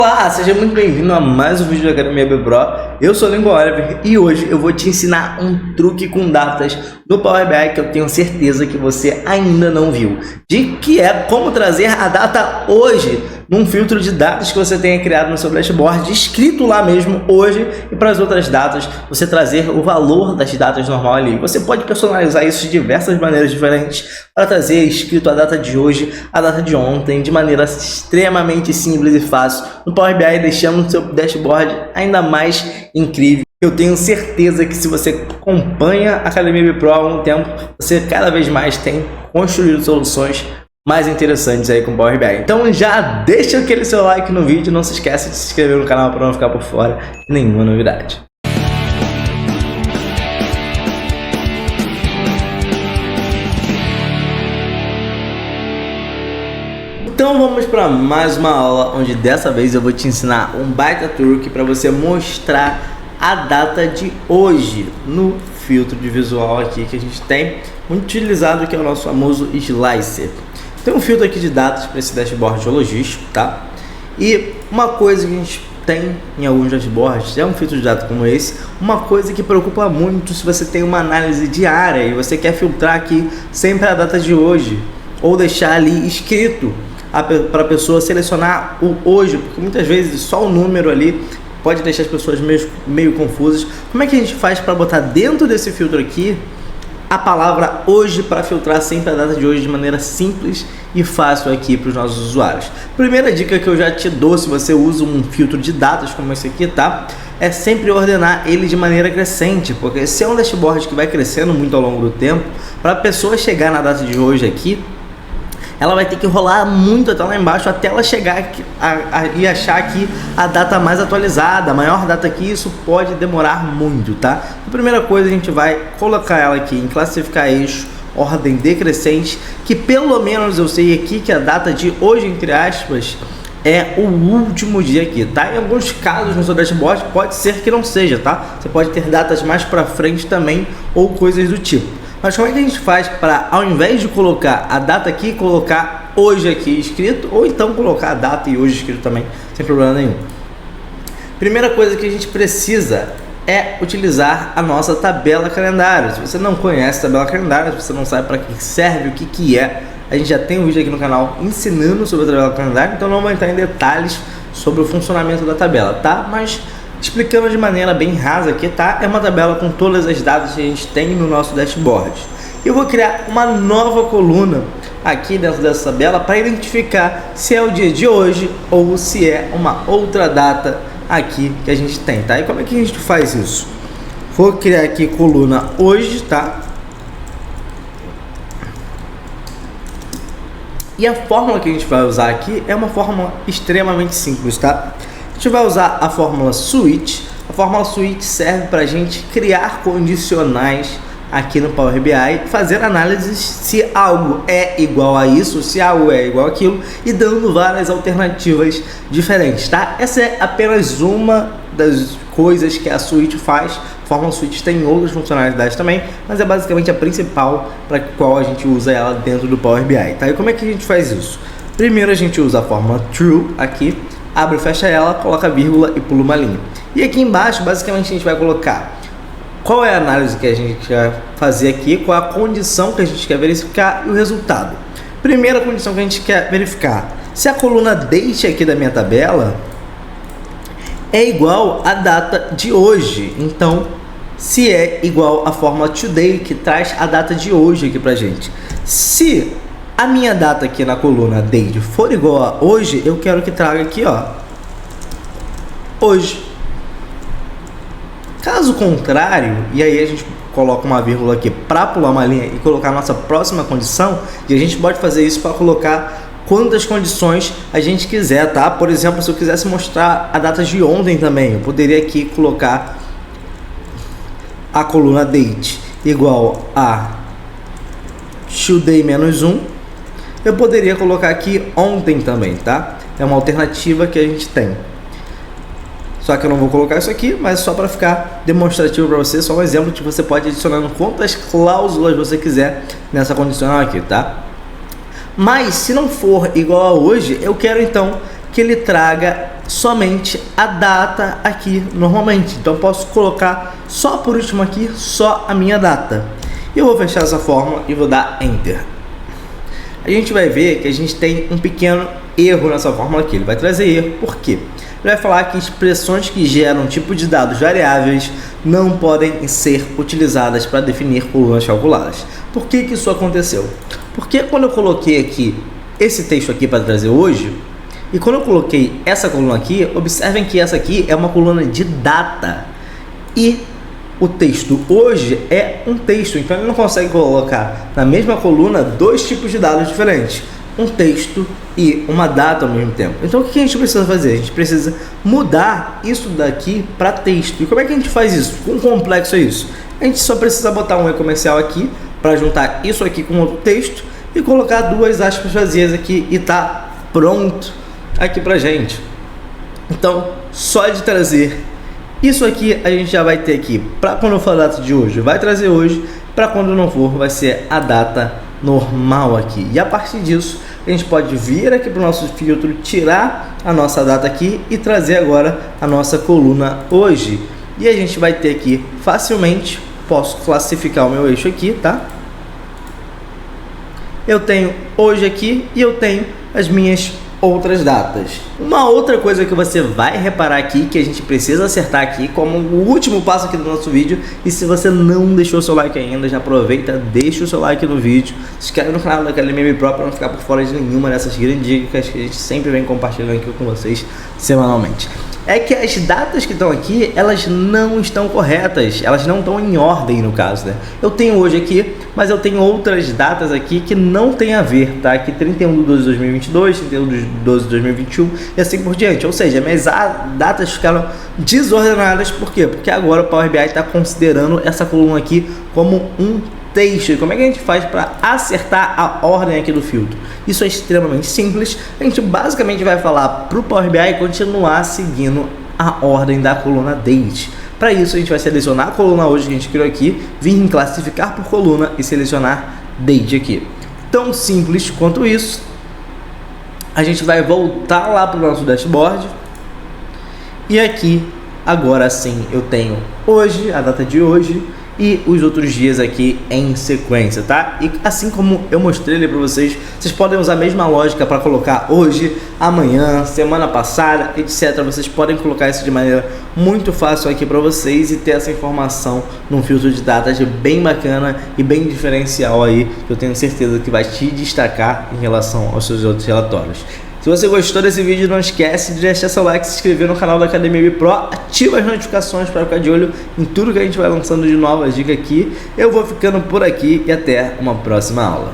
Olá, seja muito bem-vindo a mais um vídeo da Academia BPro. Eu sou o Lincoln Oliver e hoje eu vou te ensinar um truque com datas no Power BI que eu tenho certeza que você ainda não viu, de que é como trazer a data hoje num filtro de datas que você tenha criado no seu dashboard, escrito lá mesmo hoje, e para as outras datas você trazer o valor das datas normal ali. Você pode personalizar isso de diversas maneiras diferentes para trazer escrito a data de hoje, a data de ontem, de maneira extremamente simples e fácil no Power BI, deixando o seu dashboard ainda mais incrível. Eu tenho certeza que se você acompanha a Academia BPro há algum tempo, você cada vez mais tem construído soluções mais interessantes aí com o Power BI. Então já deixa aquele seu like no vídeo, não se esqueça de se inscrever no canal para não ficar por fora de nenhuma novidade. Então vamos para mais uma aula, onde dessa vez eu vou te ensinar um baita truque para você mostrar a data de hoje no filtro de visual aqui que a gente tem, muito utilizado, que é o nosso famoso Slicer. Tem um filtro aqui de datas para esse dashboard logístico, tá? E uma coisa que a gente tem em alguns dashboards, é um filtro de dados como esse, uma coisa que preocupa muito se você tem uma análise diária e você quer filtrar aqui sempre a data de hoje, ou deixar ali escrito para a pessoa selecionar o hoje, porque muitas vezes só o número ali pode deixar as pessoas meio confusas. Como é que a gente faz para botar dentro desse filtro aqui a palavra hoje, para filtrar sempre a data de hoje de maneira simples e fácil aqui para os nossos usuários? Primeira dica que eu já te dou, se você usa um filtro de datas como esse aqui, tá? É sempre ordenar ele de maneira crescente, porque se é um dashboard que vai crescendo muito ao longo do tempo, para a pessoa chegar na data de hoje aqui, ela vai ter que rolar muito até lá embaixo, até ela chegar aqui, e achar aqui a data mais atualizada, a maior data aqui. Isso pode demorar muito, tá? A primeira coisa, a gente vai colocar ela aqui em classificar eixo, ordem decrescente, que pelo menos eu sei aqui que a data de hoje, entre aspas, é o último dia aqui, tá? Em alguns casos no seu dashboard pode ser que não seja, tá? Você pode ter datas mais para frente também, ou coisas do tipo. Mas como é que a gente faz para, ao invés de colocar a data aqui, colocar hoje aqui escrito, ou então colocar a data e hoje escrito também, sem problema nenhum? Primeira coisa que a gente precisa é utilizar a nossa tabela calendário. Se você não conhece a tabela calendário, se você não sabe para que serve, o que é, a gente já tem um vídeo aqui no canal ensinando sobre a tabela calendário, então não vou entrar em detalhes sobre o funcionamento da tabela, tá? Mas explicando de maneira bem rasa aqui, tá? É uma tabela com todas as datas que a gente tem no nosso dashboard. Eu vou criar uma nova coluna aqui dentro dessa tabela para identificar se é o dia de hoje ou se é uma outra data aqui que a gente tem, tá? E como é que a gente faz isso? Vou criar aqui coluna hoje, tá? E a fórmula que a gente vai usar aqui é uma fórmula extremamente simples, tá? A gente vai usar a fórmula switch. A fórmula switch serve para a gente criar condicionais aqui no Power BI, fazer análises se algo é igual a isso, se algo é igual àquilo, e dando várias alternativas diferentes, tá? Essa é apenas uma das coisas que a switch faz. A fórmula switch tem outras funcionalidades também, mas é basicamente a principal para qual a gente usa ela dentro do Power BI, tá? E como é que a gente faz isso? Primeiro a gente usa a fórmula true aqui, abre e fecha ela, coloca vírgula e pula uma linha. E aqui embaixo, basicamente, a gente vai colocar qual é a análise que a gente quer fazer aqui, qual é a condição que a gente quer verificar e o resultado. Primeira condição que a gente quer verificar: se a coluna date aqui da minha tabela é igual à data de hoje. Então, se é igual à fórmula today, que traz a data de hoje aqui pra gente. Se a minha data aqui na coluna date for igual a hoje, eu quero que traga aqui, ó, hoje. Caso contrário, e aí a gente coloca uma vírgula aqui para pular uma linha e colocar a nossa próxima condição, e a gente pode fazer isso para colocar quantas condições a gente quiser, tá? Por exemplo, se eu quisesse mostrar a data de ontem também, eu poderia aqui colocar a coluna date igual a today menos 1. Eu poderia colocar aqui ontem também, tá? É uma alternativa que a gente tem. Só que eu não vou colocar isso aqui, mas só para ficar demonstrativo para você, só um exemplo que você pode ir adicionando quantas cláusulas você quiser nessa condicional aqui, tá? Mas se não for igual a hoje, eu quero então que ele traga somente a data aqui normalmente. Então posso colocar só por último aqui, só a minha data. Eu vou fechar essa fórmula e vou dar Enter. A gente vai ver que a gente tem um pequeno erro nessa fórmula aqui. Ele vai trazer erro, por quê? Ele vai falar que expressões que geram tipo de dados variáveis não podem ser utilizadas para definir colunas calculadas. Por que isso aconteceu? Porque quando eu coloquei aqui esse texto aqui para trazer hoje, e quando eu coloquei essa coluna aqui, observem que essa aqui é uma coluna de data. E o texto hoje é um texto, então ele não consegue colocar na mesma coluna dois tipos de dados diferentes. Um texto e uma data ao mesmo tempo. Então o que a gente precisa fazer? A gente precisa mudar isso daqui para texto. E como é que a gente faz isso? Quão complexo é isso? A gente só precisa botar um E comercial aqui para juntar isso aqui com outro texto e colocar duas aspas vazias aqui e tá pronto aqui pra gente. Então, só de trazer isso aqui, a gente já vai ter aqui para quando for a data de hoje, vai trazer hoje, para quando não for, vai ser a data normal aqui. E a partir disso, a gente pode vir aqui para o nosso filtro, tirar a nossa data aqui e trazer agora a nossa coluna hoje. E a gente vai ter aqui facilmente, posso classificar o meu eixo aqui, tá? Eu tenho hoje aqui e eu tenho as minhas outras datas. Uma outra coisa que você vai reparar aqui, que a gente precisa acertar aqui como o último passo aqui do nosso vídeo, e se você não deixou o seu like ainda, já aproveita, deixa o seu like no vídeo, se inscreve no canal da Academia MB Pro para não ficar por fora de nenhuma dessas grandes dicas que a gente sempre vem compartilhando aqui com vocês semanalmente. É que as datas que estão aqui, elas não estão corretas, elas não estão em ordem no caso, né? Eu tenho hoje aqui, mas eu tenho outras datas aqui que não tem a ver, tá? Aqui 31/12/2022, 31/12/2021 e assim por diante. Ou seja, minhas datas ficaram desordenadas, por quê? Porque agora o Power BI está considerando essa coluna aqui como um texto. E como é que a gente faz para acertar a ordem aqui do filtro? Isso é extremamente simples. A gente basicamente vai falar para o Power BI continuar seguindo a ordem da coluna date. Para isso a gente vai selecionar a coluna hoje que a gente criou aqui, vir em classificar por coluna e selecionar date aqui. Tão simples quanto isso. A gente vai voltar lá para o nosso dashboard e aqui agora sim eu tenho hoje, a data de hoje, e os outros dias aqui em sequência, tá? E assim como eu mostrei ali para vocês, vocês podem usar a mesma lógica para colocar hoje, amanhã, semana passada, etc. Vocês podem colocar isso de maneira muito fácil aqui para vocês e ter essa informação num filtro de datas bem bacana e bem diferencial aí, que eu tenho certeza que vai te destacar em relação aos seus outros relatórios. Se você gostou desse vídeo, não esquece de deixar seu like, se inscrever no canal da Academia MB Pro, ativa as notificações para ficar de olho em tudo que a gente vai lançando de novas dicas aqui. Eu vou ficando por aqui e até uma próxima aula.